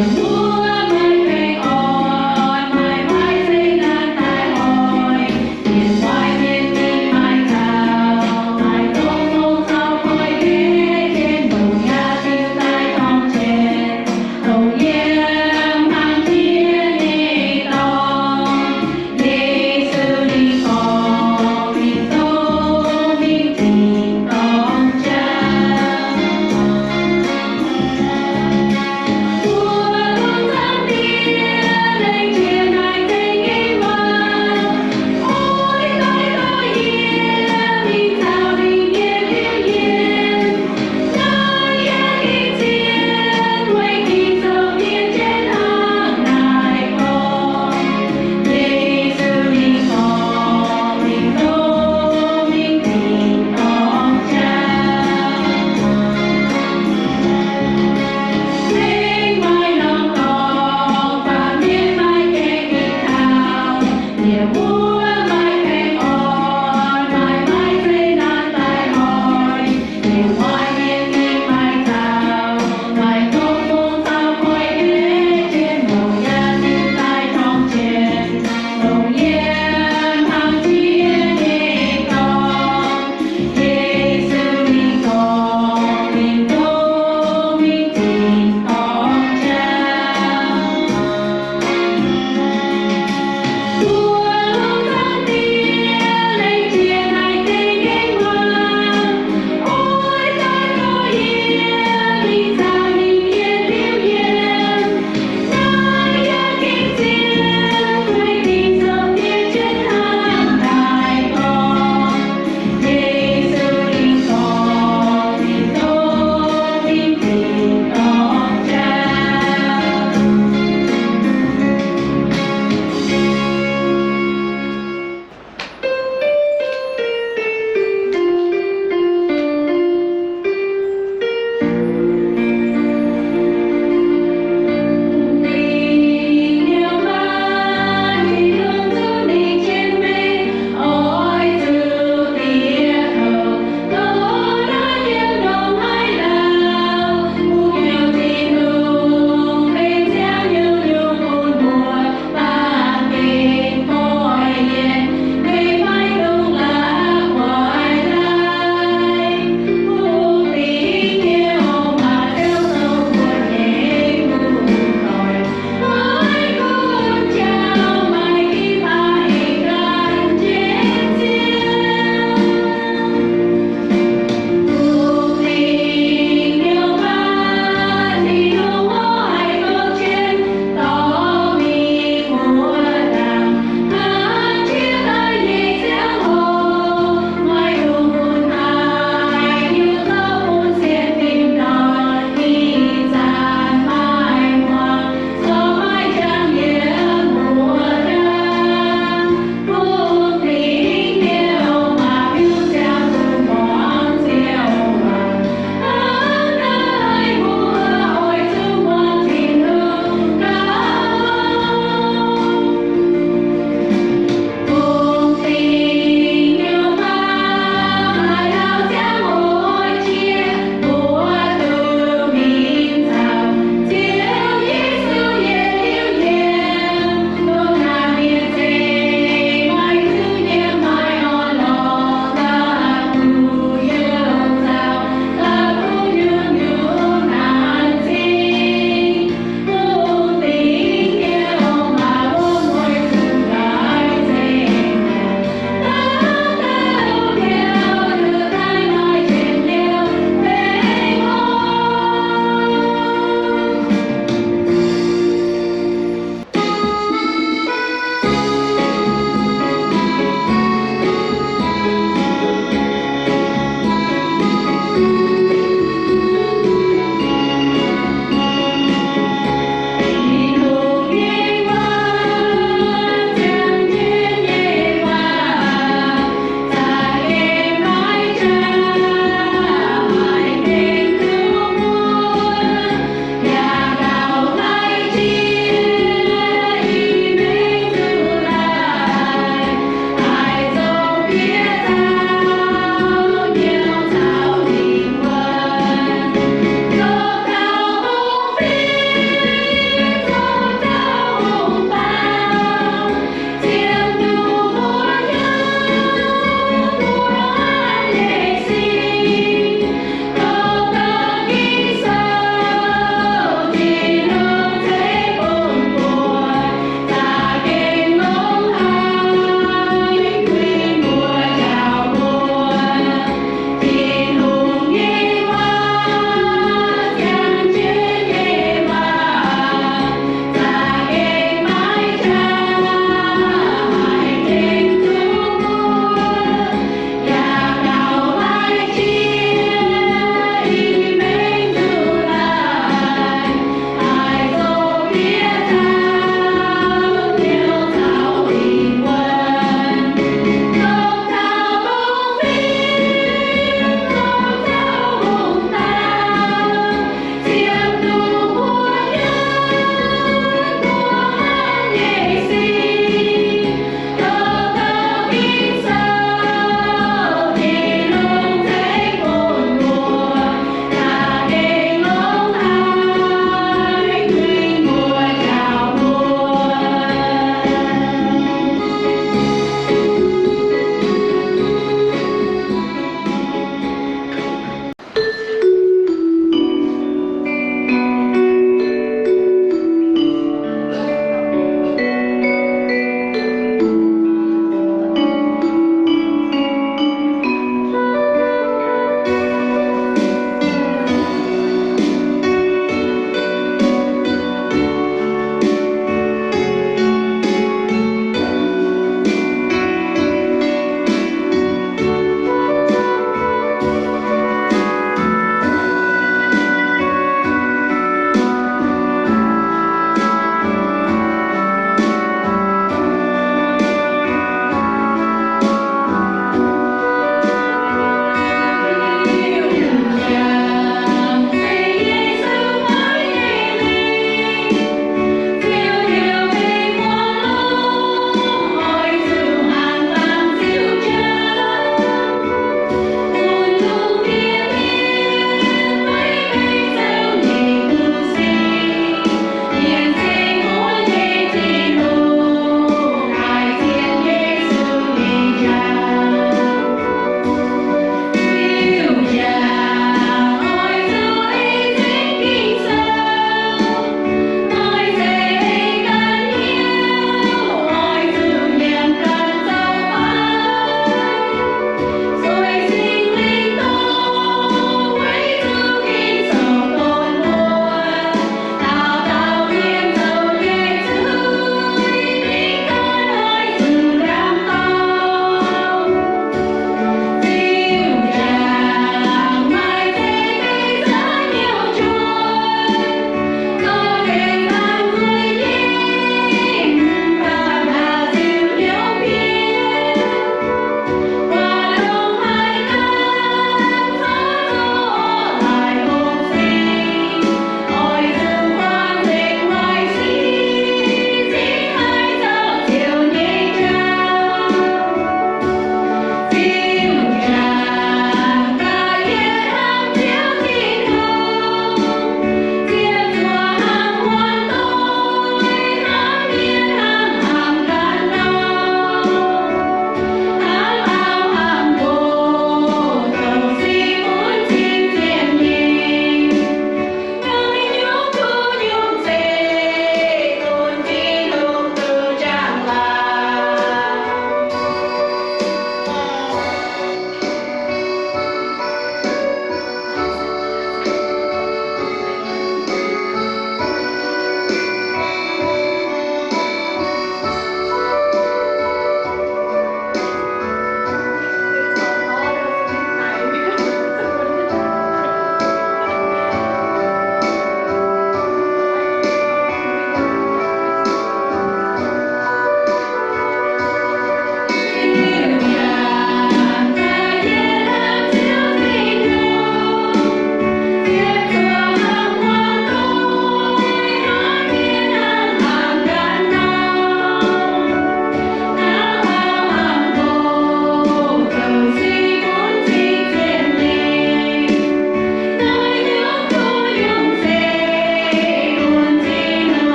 Hãy subscribe cho kênh Ghiền Mì Gõ để không bỏ lỡ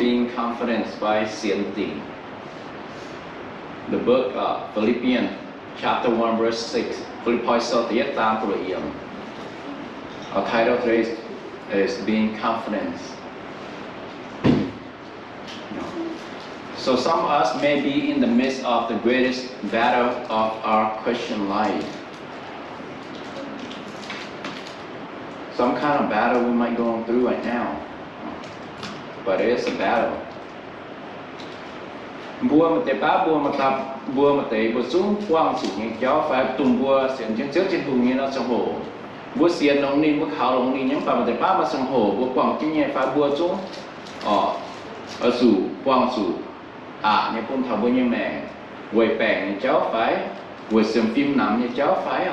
being confident by Sienx. The book of Philippians chapter 1 verse 6. Philippians 1:8. Our title today is being confident. So some of us may be in the midst of the greatest battle of our Christian life. Some kind of battle we might go through right now. But it is a battle. Mbuo mà tế bá mbuo mà tập mbuo mà tế mbuo xuống quang sự những cháu phải tùng mbuo xiên trên trước trên vùng như nó sông hồ mbuo xiên nông ni mbuo khảo nông ni những mà tế bá mà sông hồ mbuo quang trên nhẹ phải mbuo xuống ở sủ quang sủ như phun thảo mbuo như mẹ quầy bèn như cháu phải quầy xem phim nằm như cháu phải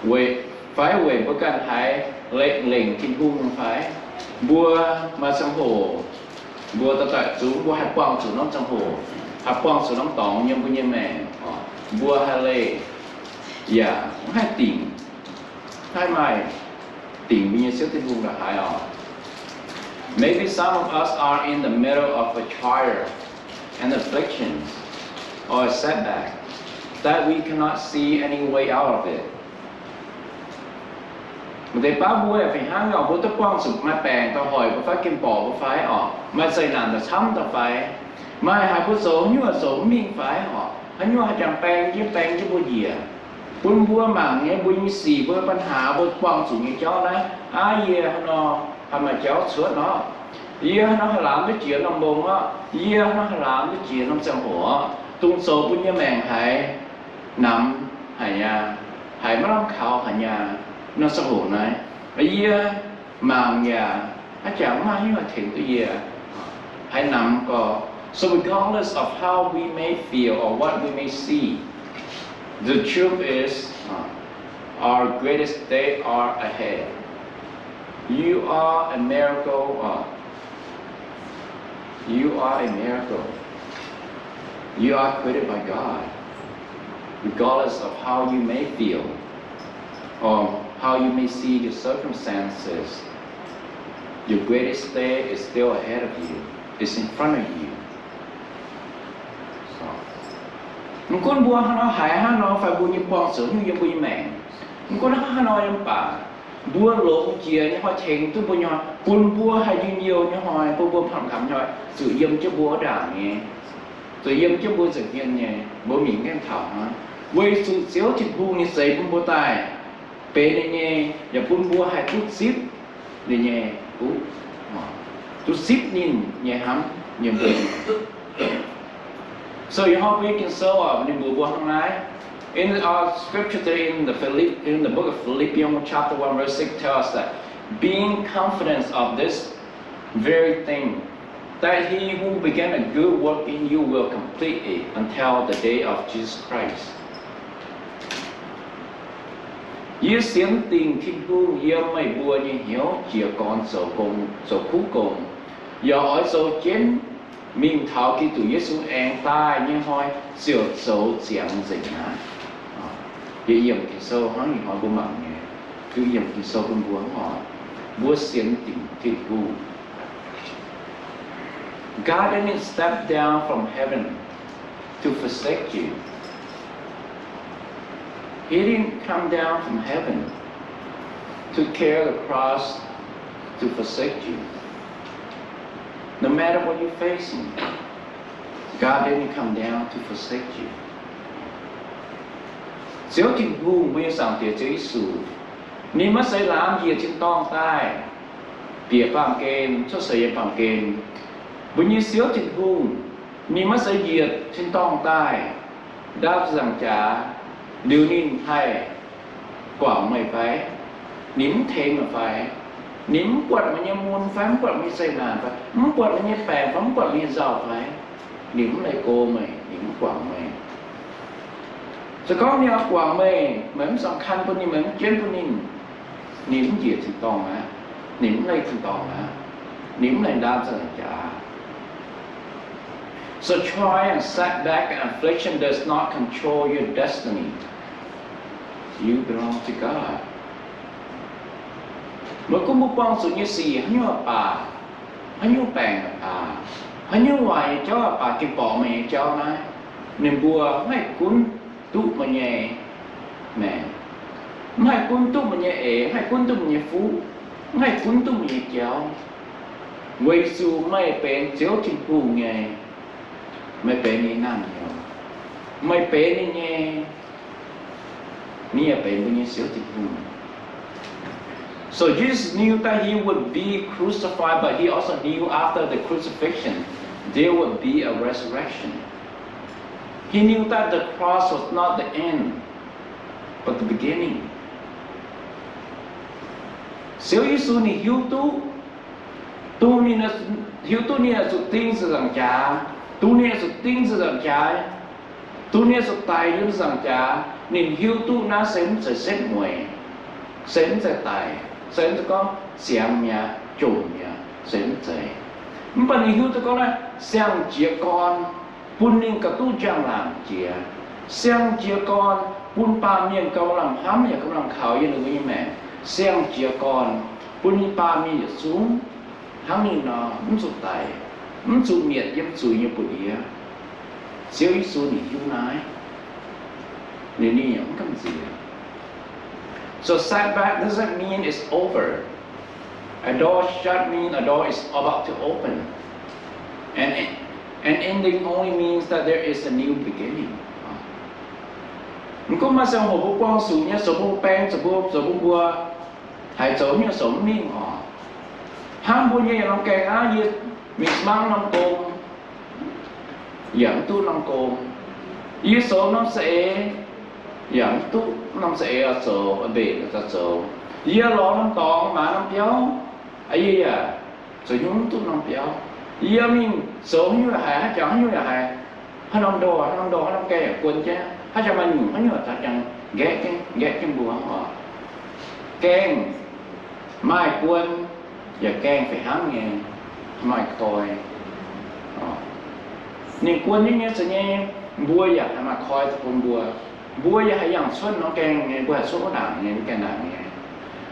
quầy mbuo can thái lệnh kinh hung phải mbuo mà sông hồ mbuo ta tại xuống mbuo hạt quang sủ nó sông hồ hạt quang sủ nó tỏng nhưng như mẹ mbuo hai lệ hai tỉnh hai mày tỉnh như siêu thiên vùng là hai Maybe some of us are in the middle of a trial and afflictions or a setback that we cannot see any way out of it. Một cái bá bùa phải hang ngọc bùa tất quang sụp mai bèn tao hỏi có phải kim bỏ có phải mai xây nàn tao chấm tao phải mai hai bùa số như là số miên phải hay như là chẳng bèn chứ bùa gì bùn bùa mảng nghe bùa như xì bùaปัญหา bùa quang sụp như cháu đấy nó hay mà cháu sửa nó nó làm cái chuyện nằm bông nó làm cái chuyện nằm trong hổ tung số bùa như mèn hay nằm hay mất lắm khảo hay nhà nó sẽ hổ này mà nhà chẳng may nhưng mà thiện cái gì hãy nằm có so regardless of how we may feel or what we may see, the truth is our greatest days are ahead. You are a miracle. You are a miracle. You are created by God, regardless of how you may feel or how you may see the circumstances. Your greatest day is still ahead of you. It's in front of you. Một con bùa nó hại nó phải bùa như quang sớm như bùa như mẹ. Một con nó em bà bùa lỗ chia như họ chèn tôi bùa nhỏ bùa hay nhiều như hỏi bùa phẩm khám hỏi sử dụng cho bùa đảng nhé, sử dụng cho bùa sự kiện nhé, bùa miếng cái thảo hả? Với sự xéo chụp bùa như sấy bùa tài. Bên này nhà bún bùa hay chút ship để nhà chút ship nhìn nhà hắm nhà bún. So you hope we can show up in bùa hôm nay. In our scripture today in the book of Philippians chapter 1 verse 6 tells us that being confident of this very thing, that he who began a good work in you will complete it until the day of Jesus Christ. Yêu xiên tình thiên hương yêu mày bùa như hiếu chia con sầu khú cùng giờ hỏi sầu chén mình thảo khi tụi Giêsu an tai như hỏi sầu chẳng gì hả vậy yểm kỳ sâu hỏi gì hỏi bùa mặn nghe cứ yểm kỳ sâu bùa hỏi bùa xiên tình thiên hương. God didn't step down from heaven to forsake you. He didn't come down from heaven to carry the cross to forsake you. No matter what you're facing, God didn't come down to forsake you. Xéo trình hùng bây giờ tiệt chế sủ, ni mất sẽ làm gì trên tông tai, bịa phạm kênh, cho xây phạm kênh. Bởi như xéo trình hùng, ni mất sẽ diệt trên tông tai, đáp rằng trả điều nín hay quảng mày phải nếm thêm mà phải nếm quật mà như muôn phám quật như xây nàn phải nếm quật mà như bè phám quật như giàu phải nếm lại cô mày nếm quảng mày rồi có như quảng mày mếm sòng khăn con như mếm chén con nín nếm gì thì to mà nếm lại thì to mà nếm lại đam ra là trả. So trial, setback, and affliction does not control your destiny. You belong to God. Mới có một quan sự như gì hắn như bà, hắn như bèn bà, Hãy như vậy cho bà kịp bỏ mẹ cho này niềm bùa hãy cuốn tụ mà nhẹ mẹ hãy cuốn tụ mà nhẹ ế hãy cuốn tụ mà nhẹ phú hãy cuốn tụ mà nhẹ cháu vì dù mày bén chiếu trên phù nghe mày bén đi nam nhiều mày bén đi nghe bén với nhẹ chiếu trên phù. So Jesus knew that he would be crucified, but he also knew after the crucifixion there would be a resurrection. He knew that the cross was not the end, but the beginning. Siêu Giêsu ni hiếu tu ni là hiếu tu ni là sự tin sự rằng cha, tu ni là sự tin sự rằng cha, tu ni là sự tài những rằng cha, nên hiếu tu nó sẽ xếp mùi, sẽ tài. Sẽ có xem nhà chủ nhà sẽ dễ mà nếu hiếu có là xem chia con bún nên cả tu trang làm chia xem chia con bún ba miền câu làm hám nhà câu làm khảo như người mẹ xem chia con bún ba miền xuống hám như nó không sụt tài không sụt miệt giúp sụi như bụi địa xíu ít xuống thì hiếu nái nên đi không cần gì. So setback doesn't mean it's over. A door shut means a door is about to open. And ending only means that there is a new beginning. Mình có mà sao hồ bố quang sủ nhá, sổ bố bèn, sổ bố bùa, hãy chỗ như sổ miên họ. Hãng bố nhé lòng kèng á như mình mang lòng côn, dẫn tu lòng côn. Ý số nó sẽ dẫn tu năm sẽ ở số ở bể là số giờ lo năm tòng mà năm béo ấy à rồi nhúng tu năm béo giờ mình số như là hai chọn như là hai năm đồ năm cây quên chứ hai trăm mình như là ta chẳng ghét cái bùa họ kèn mai quên và kèn phải hám nghe mai coi nên quên như nghe sẽ nghe bùa vậy mà coi thì con bùa ya hay yang xuân nó kèn nghe bùa số đảng nghe cái đảng nghe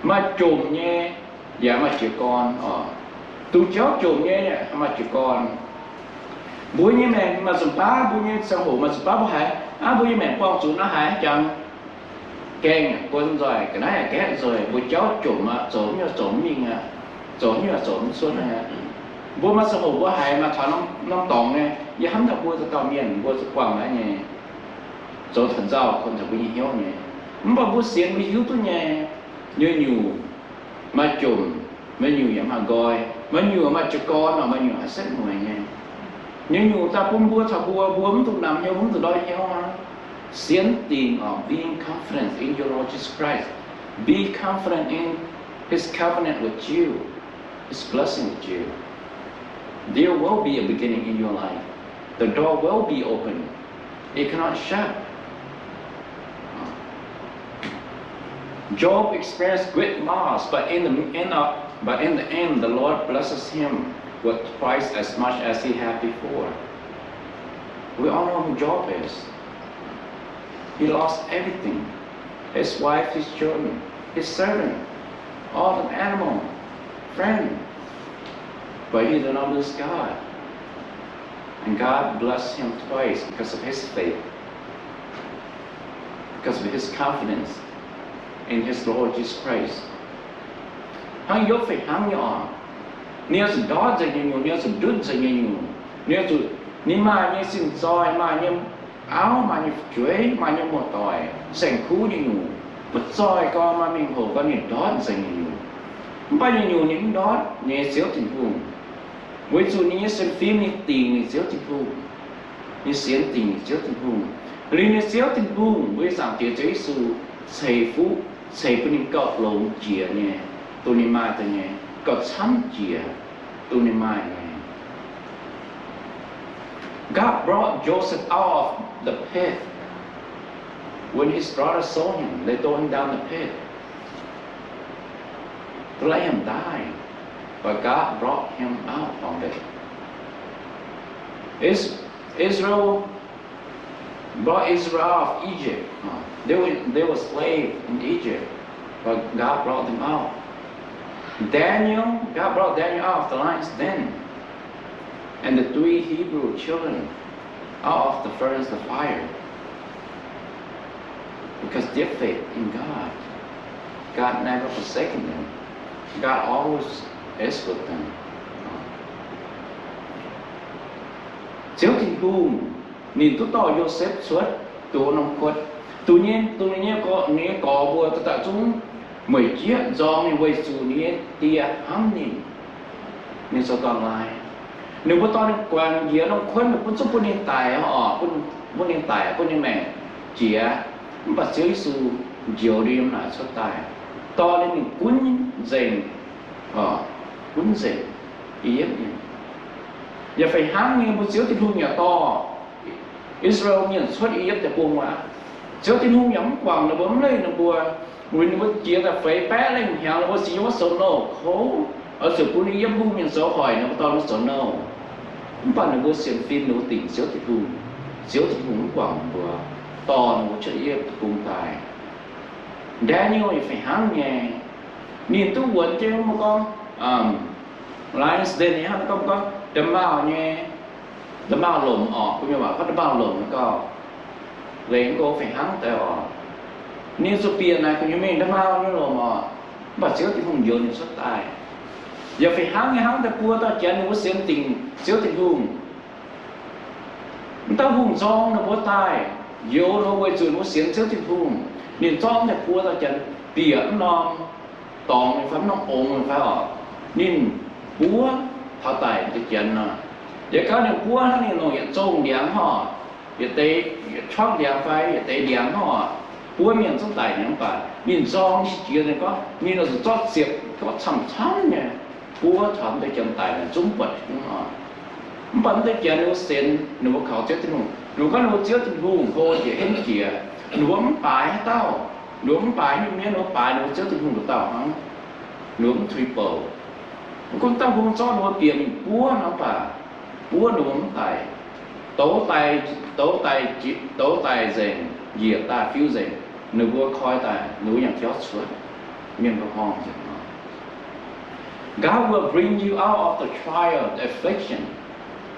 mà chùm nghe dạ mà chỉ con tu cháu chùm nghe mà chỉ con bùa như mẹ mà dùng bá bùa như sao hổ mà dùng bá bùa hải bùa như mẹ con xuống nó hải chẳng kèn quân rồi cái này là cái rồi bùa cháu chùm mà giống như giống mình giống như là giống xuân này bùa mà sao hổ bùa hải mà thằng nó tòng nghe giờ hắn thằng bùa tao miền bùa quảng lại nghe rồi thần giao con thật bị hiếu nhé, mà bố xiên bị hiếu tôi nhé, nhớ nhiều mà chùm, mà nhiều vậy mà gọi, mà nhiều mà cho con, mà nhiều mà xét người nhé, nhớ nhiều ta bún búa thà búa bún tụi nằm nhau bún tụi đôi hiếu mà, xiên tiền ở being confident in your Lord Jesus Christ, be confident in His covenant with you, His blessing with you. There will be a beginning in your life. The door will be open. It cannot shut. Job experienced great loss, but in the end, the Lord blesses him with twice as much as he had before. We all know who Job is. He lost everything: his wife, his children, his servant, all the animal, friend. But he did not lose God, and God blessed him twice because of his faith, because of his confidence in his Lord Jesus Christ. Hãy dốc phải hãng nhỏ, nếu sự đó dành nhiều, nếu sự đứt dành nhiều, nếu sự ní mà như xin soi, mà như áo, mà như chuối, mà như một tỏi, sành khú như nhiều, bất soi con mà mình hồ con nhìn đó dành nhiều, bao nhiêu những đó nhẹ xíu tình vùng, với dù ní xem phim ní tiền ní xíu tình vùng, ní xiên tiền ní xíu tình vùng, lý ní xíu tình vùng với giảm tiền chế sự xây phú xây bên những cọp lồng chìa nhé, tôi nên mai tôi nhé, cọp chấm chìa, tôi nên mai nhé. God brought Joseph out of the pit. When his brothers saw him, they threw him down the pit to let him die. But God brought him out of it. Israel brought Israel out of Egypt. They were slaves in Egypt, but God brought them out. God brought Daniel out of the lion's den. and the 3 Hebrew children out of the furnace of fire. Because their faith in God. God never forsaken them. God always is with them. Chiếu Thiên Hùng nhìn tôi tỏ Joseph suốt tụ nông khuất. Tự nhiên có nghĩa có vừa tại chúng mấy chiếc do mình quay chủ nghĩa tia hăng nhìn nên sao toàn lại nếu có toàn quan nghĩa nông khuất mà cũng giúp quân hiện tại họ quân hiện tại quân hiện mẹ chỉ và xíu sự nhiều đêm là xuất tài to nên mình cuốn dền ý ếp nhìn giờ phải hăng nghe một xíu thì hùng nhà to Israel nhận xuất ý ếp để buông quá xíu thì hùng nhắm quàng nó bấm lên nó bùa người nó chia ra phải bé lên heo nó xíu nó sổ nổ khố ở sự quân ý ếp hùng nhận số hỏi nó to nó sổ nổ không phải nó xem phim nấu tỉnh xíu thì hùng quàng bùa to nó chơi ý ếp cùng tài Daniel phải hăng nghe nhìn tôi quấn chứ một con Lions Den này nó có đâm bao nghe đâm bao lồng cũng như bảo có đâm bao lồng nó có lấy cô phải hăng tại nên số tiền này cũng như mình đâm bao như lồng bà xíu thì không dồn xuất tài giờ phải hăng tại cua ta chén nó có xíu tình hùng ta hùng giong nó có tài vô nó quay chuột nó xíu tình hùng nên giong tại cua ta chén tiền non tòng mình phải nó ổn mình phải nên búa thao tài để chén nè giờ các những búa nó nên hiện trông điáng họ giờ tê chót điáng phải giờ tê điáng họ búa miệng trong tài những bà nên giong chỉ này có nên là chót xịt có chăm nhỉ búa chăm để chén tài là chúng bật chúng họ bắn để chén nó xén nó khảo chết thì nó có nó chết thì hùng thôi chỉ hết kia nó bấm bài tao nướng bài như miếng nó bài nó chết thì hùng của tao hả nướng triple con tao không cho nó tiền búa nó phải búa nướng tài tố tài rèn diệt ta phiêu rèn nó búa khói tài nó nhặt chót suốt miếng có hòn gì nó God will bring you out of the trial, the affliction,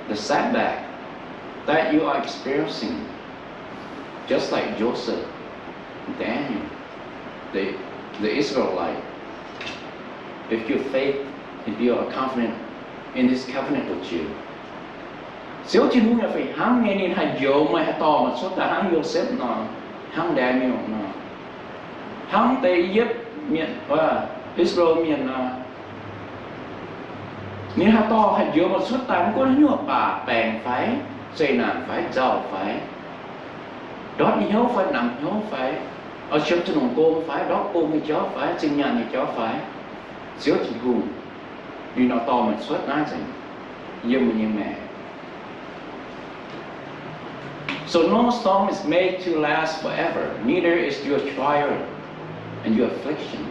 the setback that you are experiencing, just like Joseph, Daniel, the Israelite. If you faith, if you are confident in this covenant with you, xíu chỉ muốn là phải hăng nghe nên hay dỗ mà hay to mà số ta hăng Joseph nó hăng Daniel nó hăng Tây Yếp miền và Israel miền nên hay to hay dỗ mà số ta cũng có nhiều bà bèn phải xây nàn phải giàu phải đó hiếu phải nằm hiếu phải ở trong chân đồng cô phải đó cô người chó phải sinh nhà người chó phải xíu chỉ hùng vì nó to mà suốt ná rằng như mẹ. So no storm is made to last forever, neither is your trial and your affliction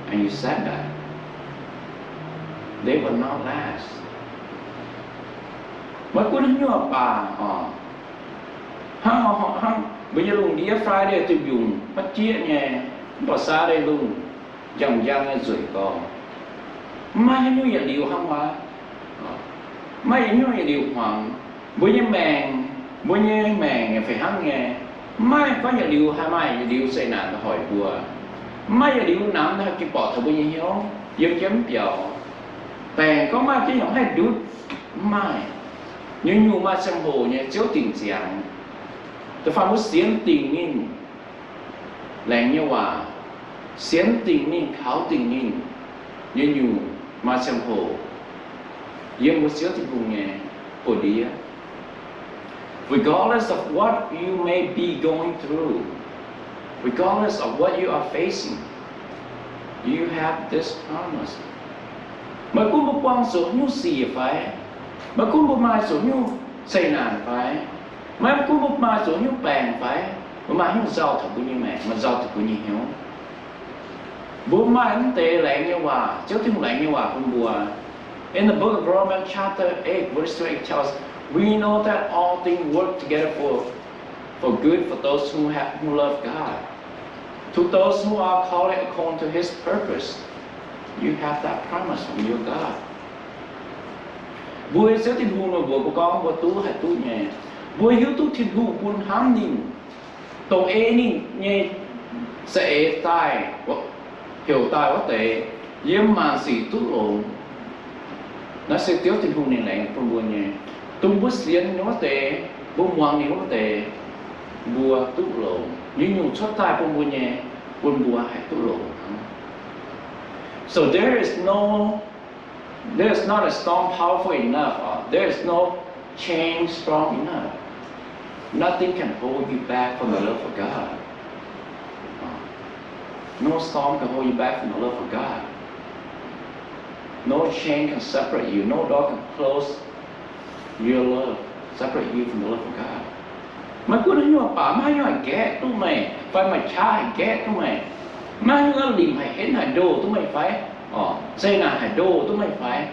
and your setback. They will not last. Mà cô đến như bà hăng bây giờ luôn đi Friday tôi dùng bắt chia nhẹ bỏ xa đây luôn dòng dăng rủi co mai như vậy điều hăng hóa mai như vậy điều hoàng với những mèn phải hăng nghe mai có những điều hai mai điều xây nạn hỏi bùa mai là điều nắm theo cái bỏ thôi bao nhiêu hiếu dân chấm dầu bèn có mai cái nhỏ hay đút mai nhưng nhiều mai sang hồ nhé chiếu tình trạng tôi phải muốn xiên tình nhìn lẽ như hòa xiên tình nhìn khảo tình nhìn như nhiều mai sang hồ nhưng một xíu thì cùng nhé hồ đi regardless of what you may be going through, regardless of what you are facing, you have this promise. Mà cũng một quan số như xì phải, mà cũng một mai số như xây nàn phải, mà cũng một mai số như bèn phải, mà mai như giàu thật của như mẹ, mà giàu thật của như hiếu. Bố mai anh tệ lạnh như hòa, chứ không lạnh như hòa cũng bùa. In the book of Romans chapter 8, verse 2, it tells us, we know that all things work together for good for those who love God, to those who are called according to His purpose. You have that promise from your God. bùa xéo thiên hùng là bùa của con bùa tu hay tu nhẹ bùa hiếu tu thiên hùng buôn hám nín tổ ê nín nhẹ sẽ tai hiểu tai có thể yếm mà sĩ tu lộn nó sẽ tiêu thiên hùng này lại con bùa nhẹ tung bút xiên nó có thể bùa hoàng này có thể bùa tu lộn nhưng nhung xuất tai con bùa nhẹ con bùa hay tu lộn. So there is not a storm powerful enough, or there is no chain strong enough. Nothing can hold you back from the love of God. No storm can hold you back from the love of God. No chain can separate you. No door can close your love, separate you from the love of God. Mà cứ nói như bà mà như anh ghét tôi mày, phải mà cha anh ghét tôi mày. Mà như anh tìm hay hết hải đồ tôi mày phải, xây là hải đồ tôi mày phải,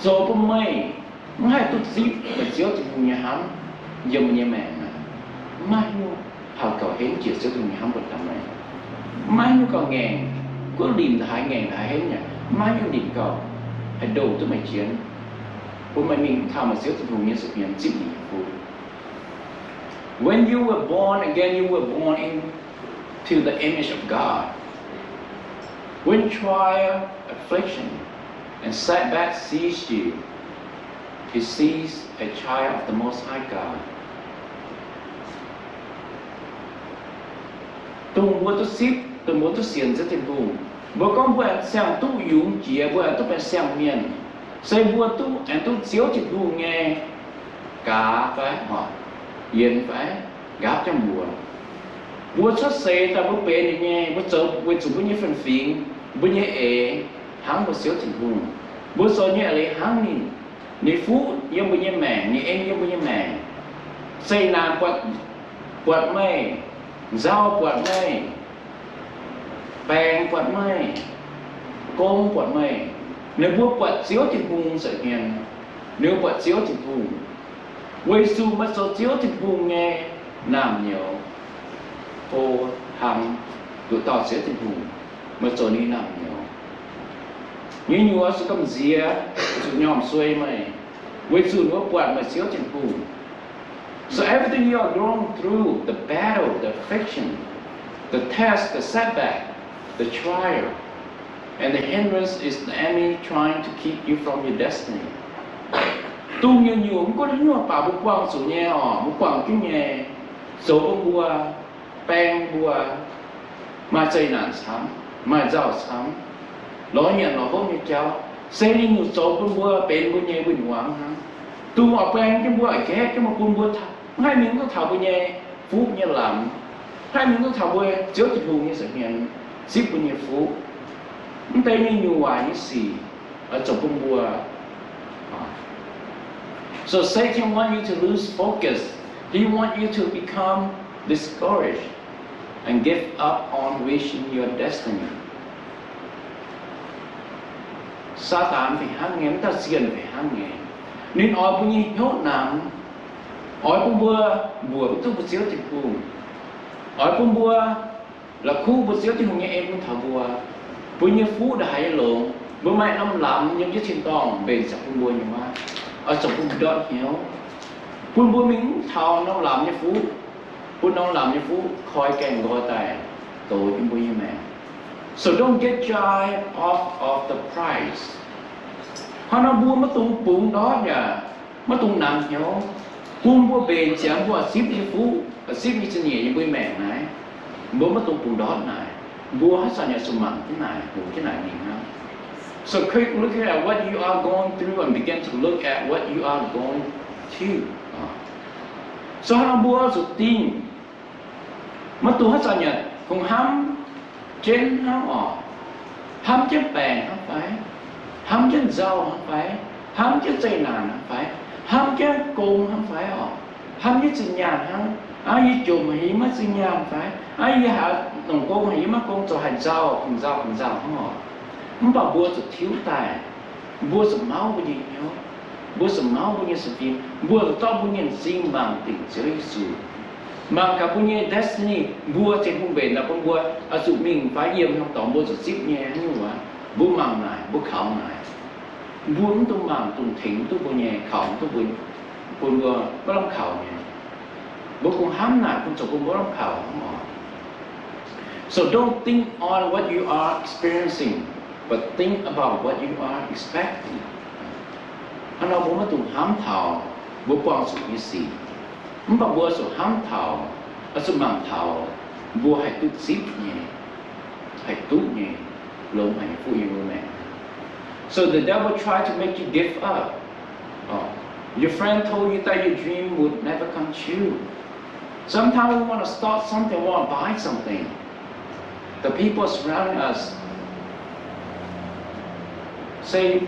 rồi tôi mày, ngay tôi zip và chiếu trên nhà hắn, dùm nhà mẹ mà như hào cầu hết chiều chiếu trên nhà hắn vật làm này, mà như cầu ngàn, cứ tìm hai ngàn hai hết nhỉ, mà như tìm cầu hải đồ tôi mày chiến, tôi mày mình thao mà chiếu trên nhà sự kiện zip gì phụ. When you were born again, you were born into the image of God. When trial, affliction, and setback sees you, He sees a child of the Most High God. Tung bữa tôi ship, tôi muốn tôi xiên rất thiên hùng. Bữa con bữa sang tu dũng chia bữa tôi phải sang miền. Xây bữa tu, anh tu chiếu thiên hùng nghe cả phải họ yên phải gáp trong bùa. Bùa xuất xe ta bữa bê đi nghe bữa chậu bữa chụp bữa như phần phiền bữa như ế hắn bữa xíu thiên hùng. Bữa sau như lấy hắn nhìn ni phú như bữa như mẹ ni em như bữa như mẹ. Xây nàn quạt mây dao quạt mây bèn quạt mây côn quạt mây. Nếu bữa quạt xíu thiên hùng sẽ hiền. Nếu quạt xíu thiên hùng quay su mất số chiếu thì vùng nghe làm nhiều cô hàng tụi tao sẽ thì vùng mất số đi làm nhiều như nhúa sẽ cầm dìa tụi nhóm xuôi mày quay su nó quạt mà chiếu thì vùng. So everything you are going through, the battle, the affliction, the test, the setback, the trial, and the hindrance is the enemy trying to keep you from your destiny. Tu nhiều nhiều cũng có đến nhưng mà bảo một quang số nhẹ một quang cái nhẹ số bông bùa bèn bùa mà chơi nạn sắm mà giàu sắm lo nhận lo không như cháu xây đi một số bông bùa bèn bùa nhẹ bình hoàng ha tu họ bèn cái bùa ghét cái mà bông bùa hai miếng có thảo bùa nhẹ phú như làm hai miếng có thảo bùa chiếu thì hùng như sự hiện ship bùa nhẹ phú không thấy như nhiều hoài như xì ở trong bông bùa. So Satan wants you to lose focus. He wants you to become discouraged and give up on reaching your destiny. Satan phải hăng nghe, ta xiên phải hăng nghe. Nên ỏi bùi nhi hốt nằm, ỏi bùi bùa tôi bùi xíu thì cùng. Ỏi bùi là khu bùi xíu thì hùng nghe em cũng thảo bùi nhi phú đã hay lộn, bùi mai năm lắm nhưng với trên tòng về sẽ bùi như mà. Ở trong vùng đất hiểu quân bùa mình thao nó làm như phú quân nó làm như phú khói kèn gọi tài tối quân bùa như mẹ. So don't get shy of the prize. Họ nó bùa mất tung bụng đó nhờ mất tung nặng hiểu quân bùa bền chẳng bùa ship như phú ship như chân nhẹ như bùi mẹ này bùa mất tung bụng đó này bùa hết sao nhà sum mặn thế này bùa cái này nhìn ha. So quick look at what you are going through and begin to look at what you are going to. So hang bua sự tin. Mà tu hết sao nhỉ? Cùng hăm trên hăm trên bèn không phải, hăm trên dầu không phải, hăm trên dây nàn không phải, hăm trên cung không phải hăm trên sinh nhàn không. Ai chùm hỉ mất sinh nhàn phải, ai hạ đồng cung hỉ mất cung cho hành dầu không không bảo bùa sự thiếu tài, bùa sự máu bao nhiêu nhớ, bùa sự máu bao nhiêu sự phim, bùa sự to bao nhiêu sinh bằng tình giới Giêsu, mang cả bao nhiêu destiny, bùa trên vùng biển là con bùa, ở sự mình phải yếm không tỏ bùa sự ship nhẹ như vậy, bùa mang này, bùa khảo này, buông tu mầm tu thỉnh tu bùa nhẹ khẩu tu bùa bất long khẩu nhẹ bố cũng hám nè cũng cho cũng bất long khẩu So don't think on what you are experiencing, but think about what you are expecting. Anh nói bố mà tu hám thảo bố quang sự như gì, mà bố sự hám thảo, ở sự mầm thảo bố hãy tu xíp nhẹ, hãy tu nhẹ, lông hãy phụ yêu mẹ. So the devil tried to make you give up. Your friend told you that your dream would never come true. Sometimes we want to start something, we want to buy something. The people surrounding us say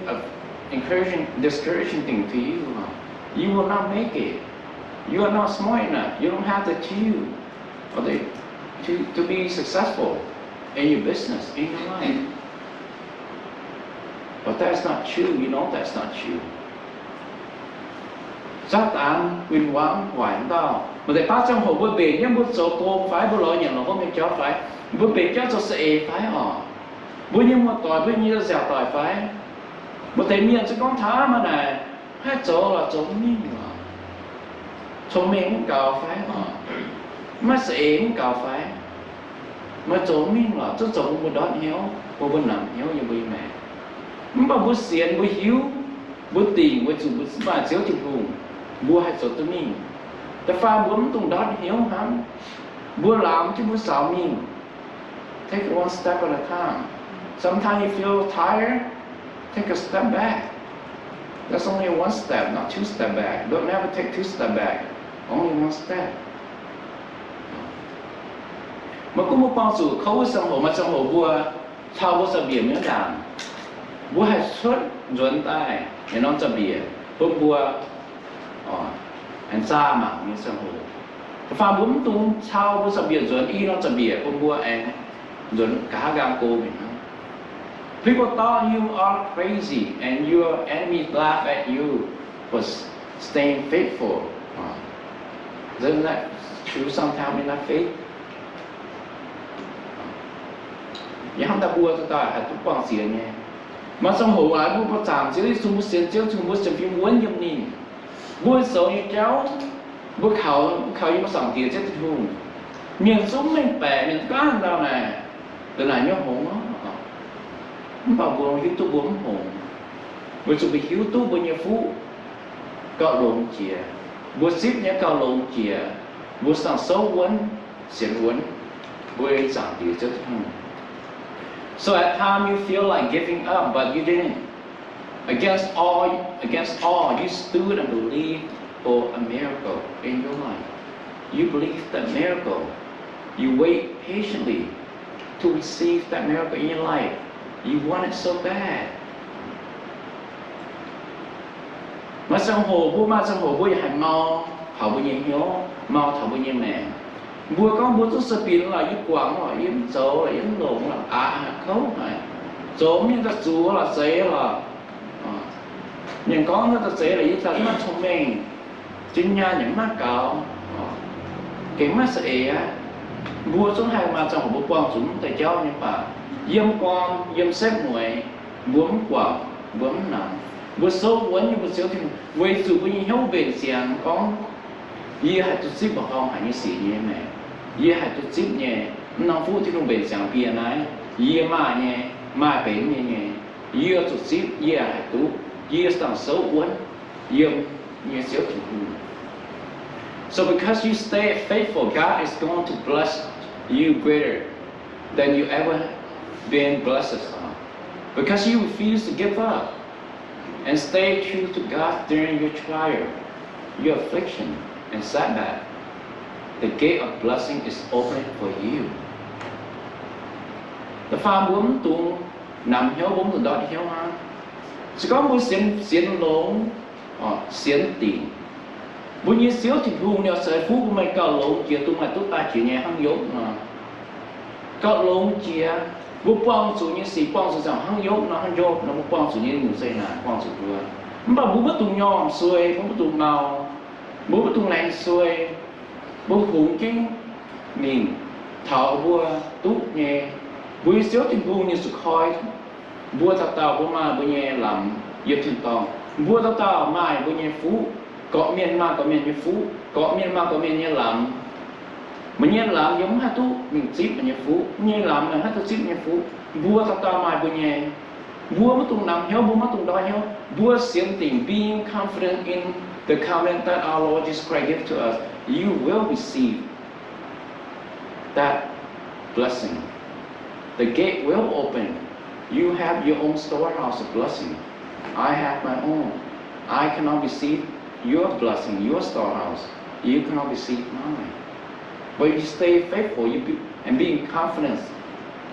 encouraging, discouraging thing to you. You will not make it. You are not smart enough. You don't have the Q to be successful in your business, in your life. But that's not true. You know that's not true. Satan quyên quán hoài đó. Mà thầy phát trong hồ bữa bể nhé bữa số cô phải bữa lỗi nhận là không biết cho phải bữa bể cho sẽ phải họ bữa như một tỏi bữa như dẻo tỏi phải bữa thầy miệng sẽ con thá mà này hai chỗ là chỗ miệng mà chỗ miệng cũng cào phải họ mà sẽ cũng cào phải mà chỗ miệng là chỗ chỗ một đón hiếu một bên nằm hiếu như bữa mẹ mà bữa xiên bữa hiếu bữa tiền bữa chủ bữa bà xíu chụp hùng bữa hai chỗ tôi mình ta pha bún tung đón hiếu hắn bữa làm chứ bữa xào mình take it one step at a time. Sometimes you feel tired, take a step back. That's only one step, not two steps back. Don't never take two steps back. Only one step. Mà cũng một bao sự khâu sang hồ mà sang hồ bùa thao bùa sập biển nhớ đàn bùa hay xuất ruột tai để nó sập biển bùa anh xa mà như sang hồ pha bún tung thao bùa sập biển ruột y nó sập biển bùa anh ruột cả gang cô mình. People thought you are crazy and your enemy laugh at you for staying faithful. Isn't that true sometimes in our faith? Vậy không ta bua cho ta hãy túc quang xiên nghe. Mà xong hồ lại bua bắt chạm chứ xung bút xiên chứ xung bút xiên phim muốn nhầm nhìn. Bua xấu như cháu, bua khảo như mà sẵn tiền chết thì hùng. Miền xuống mình bẻ, miền có hàng đào này. Từ này nhớ hồn đó. Không bảo bùa hiếu tu bùa hồn. Bùa chủ bị hiếu tu bùa nhà phú. Cạo lộn chìa. Bùa ship nhé cạo lộn chìa. Bùa sẵn xấu quấn, xiên quấn. Bùa sẵn tiền chết hùng. So at times you feel like giving up, but you didn't. Against all, you stood and believed for a miracle in your life. You believed that miracle. You wait patiently to receive that miracle in your life. You want it so bad. Mà sang hồ bố hành mau, thảo bố nhiên nhớ, mau thảo bố nhiên nè. Bùa con bố tôi sẽ biến là yếu quảng là yếu dấu là yếu lộn là khấu này. Giống như các chú là giấy là những con nó giấy là yếu thật mắt thông minh. Chính nha những mắt cao. Cái mắt sẽ bùa xuống hai mà trong hồ bố quang xuống tại cháu như bà. Yếm con, yếm xếp nguội, bướm quảng, bướm nằm. Bữa số quấn như bữa xíu thì quay dù có những hiếu bền xiang con Ye hai tu zip bảo không hẳn như xỉ nhé mẹ. Ye hai tu zip nhé, nông phu thì không bền sáng bia này. Ye mà nhé, mà bền nhé nhé. Ye tu zip, ye hai tu, ye sang xấu quấn, ye như xíu thì hù. So because you stay faithful, God is going to bless you greater than you ever been blessed. Because you refuse to give up and stay true to God during your trial, your affliction, and setback, the gate of blessing is open for you. The farm bướm tung nằm hiếu bướm từ đó đi hiếu ha. Chỉ có một xiên lông, xiên tiền. Bữa như xíu thì hù nếu sợi phú của mày cào lông chia tung mà tút ta chỉ nghe hăng dốt mà. Cào lông chia, bố quang chủ như xí quang chủ rằng hăng dốt nó bố quang chủ như ngủ dây nà quang chủ vừa. Mà bố bất tung nhòm xuôi, bố bất tung màu. Bố bất tung lạnh xuôi, bố hùng kinh mình thảo bùa tút nhẹ. Bố xíu thì hù như sự khói, bố thật tàu bố mà bố nhẹ làm Yêu thiên tòng Bua tao tao mai bua nhé phú Có miền mà có miền như phú Có miền mà có miền như làm Mà nhé làm giống hát tu Mình xíp mà nhé phú Nhé làm mà hát tu xíp nhé phú Bua tao tao mai bua nhé Bua mà tung nằm hiếu Bua mà tung đói hiếu Bua xiêm tình being confident in the covenant that our Lord Jesus Christ gave to us You will receive that blessing The gate will open You have your own storehouse of blessing I have my own. I cannot receive your blessing, your storehouse. You cannot receive mine. But if you stay faithful and being confident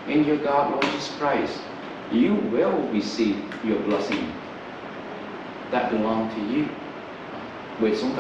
in your God, Lord Jesus Christ, you will receive your blessing that belong to you. With some